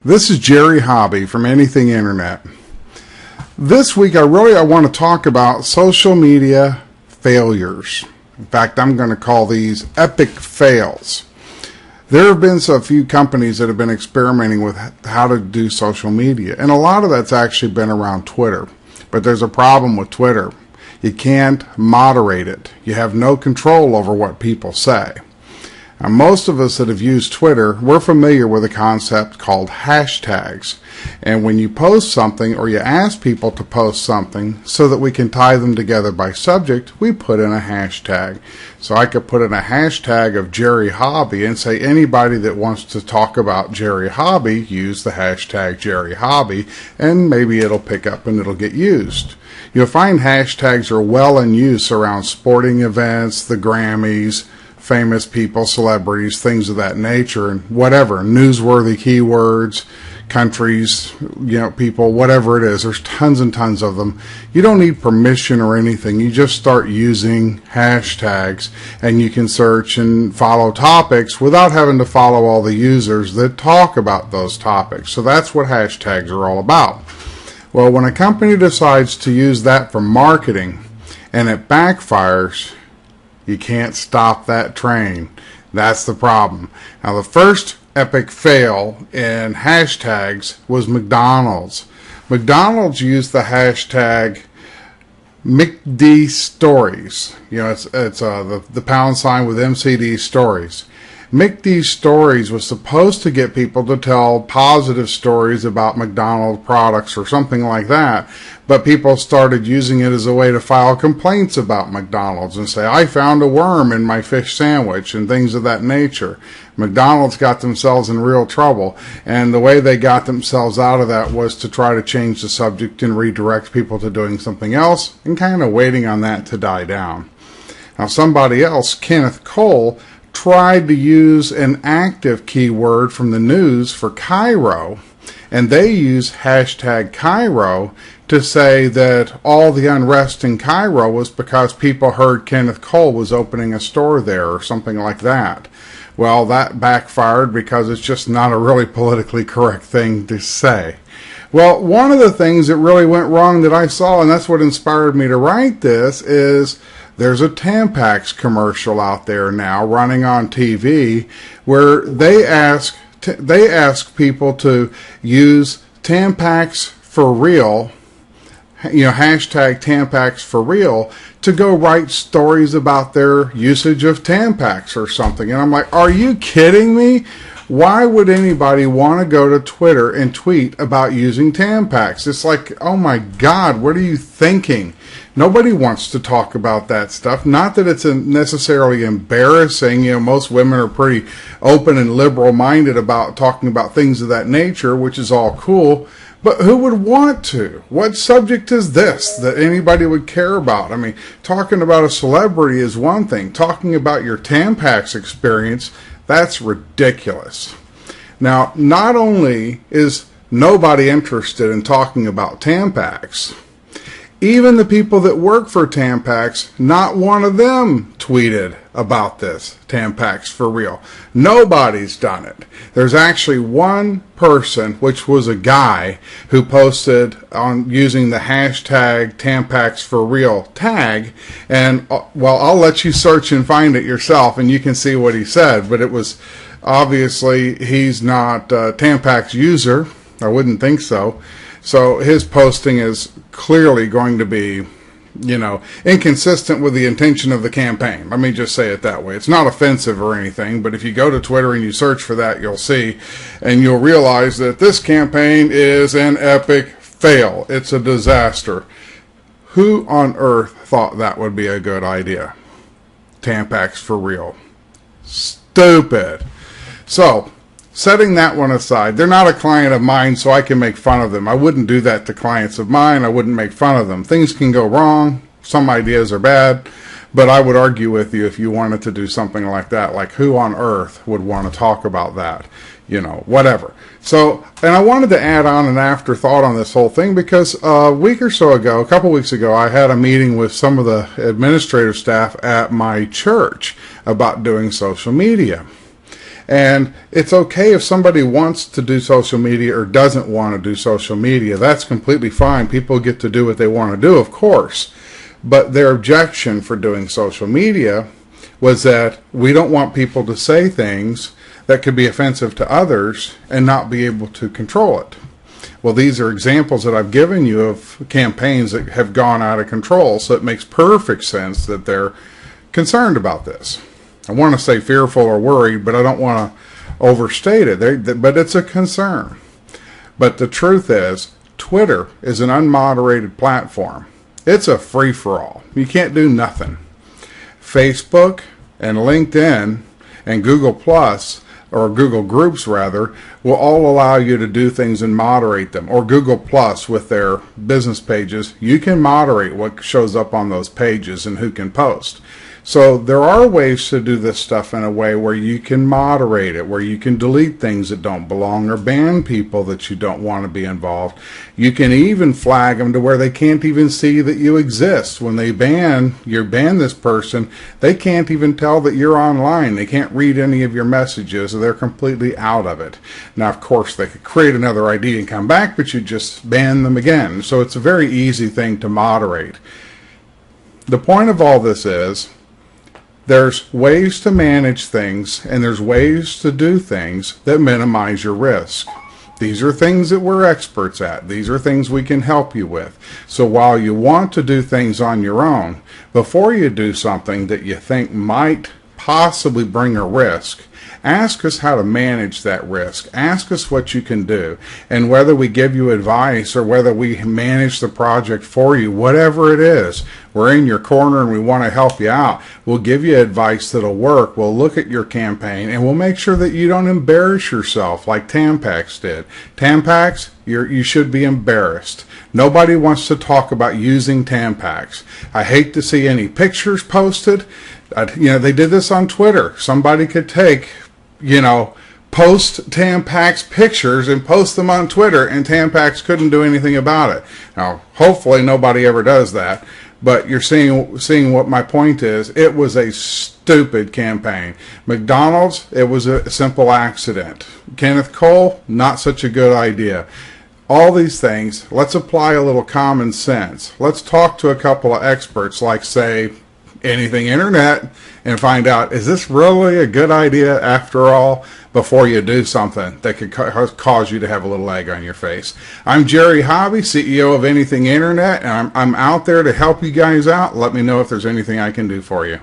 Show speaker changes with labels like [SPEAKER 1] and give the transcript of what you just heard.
[SPEAKER 1] This is Jerry Hobby from Anything Internet. This week I want to talk about social media failures. In fact, I'm going to call these epic fails. There have been a few companies that have been experimenting with how to do social media, and a lot of that's actually been around Twitter. But there's a problem with Twitter. You can't moderate it. You have no control over what people say. Now, most of us that have used Twitter, we're familiar with a concept called hashtags. And when you post something or you ask people to post something so that we can tie them together by subject, we put in a hashtag. So I could put in a hashtag of Jerry Hobby and say anybody that wants to talk about Jerry Hobby, use the hashtag Jerry Hobby, and maybe it'll pick up and it'll get used. You'll find hashtags are well in use around sporting events, the Grammys, famous people, celebrities, things of that nature, and whatever, newsworthy keywords, countries, people, whatever it is. There's tons and tons of them. You don't need permission or anything. You just start using hashtags, and you can search and follow topics without having to follow all the users that talk about those topics. So that's what hashtags are all about. Well, when a company decides to use that for marketing and it backfires, you can't stop that train. That's the problem. Now, the first epic fail in hashtags was McDonald's. McDonald's used the hashtag McD Stories. It's the pound sign with MCD Stories. McD Stories was supposed to get people to tell positive stories about McDonald's products or something like that, but people started using it as a way to file complaints about McDonald's and say, I found a worm in my fish sandwich and things of that nature. McDonald's got themselves in real trouble, and the way they got themselves out of that was to try to change the subject and redirect people to doing something else and kind of waiting on that to die down. Now, somebody else, Kenneth Cole, tried to use an active keyword from the news for Cairo, and they use hashtag Cairo to say that all the unrest in Cairo was because people heard Kenneth Cole was opening a store there or something like that. Well, that backfired because it's just not a really politically correct thing to say. Well, one of the things that really went wrong that I saw, and that's what inspired me to write this, is there's a Tampax commercial out there now running on TV where they ask people to use Tampax for real, hashtag Tampax for real, to go write stories about their usage of Tampax or something. And I'm like, are you kidding me? Why would anybody want to go to Twitter and tweet about using Tampax? It's like, oh my God, what are you thinking? Nobody wants to talk about that stuff. Not that it's necessarily embarrassing. Most women are pretty open and liberal-minded about talking about things of that nature, which is all cool. But who would want to? What subject is this that anybody would care about? I mean, talking about a celebrity is one thing. Talking about your Tampax experience, that's ridiculous. Now, not only is nobody interested in talking about Tampax, even the people that work for Tampax, not one of them tweeted about this, Tampax for real. Nobody's done it. There's actually one person, which was a guy, who posted on using the hashtag Tampax for real tag, and I'll let you search and find it yourself and you can see what he said, but it was obviously he's not a Tampax user. I wouldn't think so. So his posting is clearly going to be, inconsistent with the intention of the campaign. Let me just say it that way. It's not offensive or anything, but if you go to Twitter and you search for that, you'll see, and you'll realize that this campaign is an epic fail. It's a disaster. Who on earth thought that would be a good idea? Tampax for real. Stupid. So, setting that one aside, they're not a client of mine, so I can make fun of them. I wouldn't do that to clients of mine. I wouldn't make fun of them. Things can go wrong. Some ideas are bad. But I would argue with you if you wanted to do something like that. Like, who on earth would want to talk about that? Whatever. So, and I wanted to add on an afterthought on this whole thing because a couple weeks ago, I had a meeting with some of the administrative staff at my church about doing social media. And it's okay if somebody wants to do social media or doesn't want to do social media. That's completely fine. People get to do what they want to do, of course. But their objection for doing social media was that we don't want people to say things that could be offensive to others and not be able to control it. Well, these are examples that I've given you of campaigns that have gone out of control, so it makes perfect sense that they're concerned about this. I want to say fearful or worried, but I don't want to overstate it. But it's a concern. But the truth is, Twitter is an unmoderated platform. It's a free-for-all. You can't do nothing. Facebook and LinkedIn and Google Plus, or Google Groups rather, will all allow you to do things and moderate them. Or Google Plus with their business pages, you can moderate what shows up on those pages and who can post. So there are ways to do this stuff in a way where you can moderate it, where you can delete things that don't belong or ban people that you don't want to be involved. You can even flag them to where they can't even see that you exist. When they ban this person, they can't even tell that you're online. They can't read any of your messages, or they're completely out of it. Now, of course, they could create another ID and come back, but you just ban them again. So it's a very easy thing to moderate. The point of all this is, there's ways to manage things, and there's ways to do things that minimize your risk. These are things that we're experts at. These are things we can help you with. So while you want to do things on your own, before you do something that you think might possibly bring a risk, ask us how to manage that risk. Ask us what you can do. And whether we give you advice or whether we manage the project for you, whatever it is, we're in your corner and we want to help you out. We'll give you advice that'll work. We'll look at your campaign and we'll make sure that you don't embarrass yourself like Tampax did. Tampax, you should be embarrassed. Nobody wants to talk about using Tampax. I hate to see any pictures posted. They did this on Twitter. Somebody could take, post Tampax pictures and post them on Twitter, and Tampax couldn't do anything about it. Now, hopefully nobody ever does that, but you're seeing what my point is. It was a stupid campaign. McDonald's, it was a simple accident. Kenneth Cole, not such a good idea. All these things, let's apply a little common sense. Let's talk to a couple of experts like, say, Anything Internet, and find out, is this really a good idea after all, before you do something that could cause you to have a little egg on your face. I'm Jerry Hobby, CEO of Anything Internet, and I'm out there to help you guys out. Let me know if there's anything I can do for you.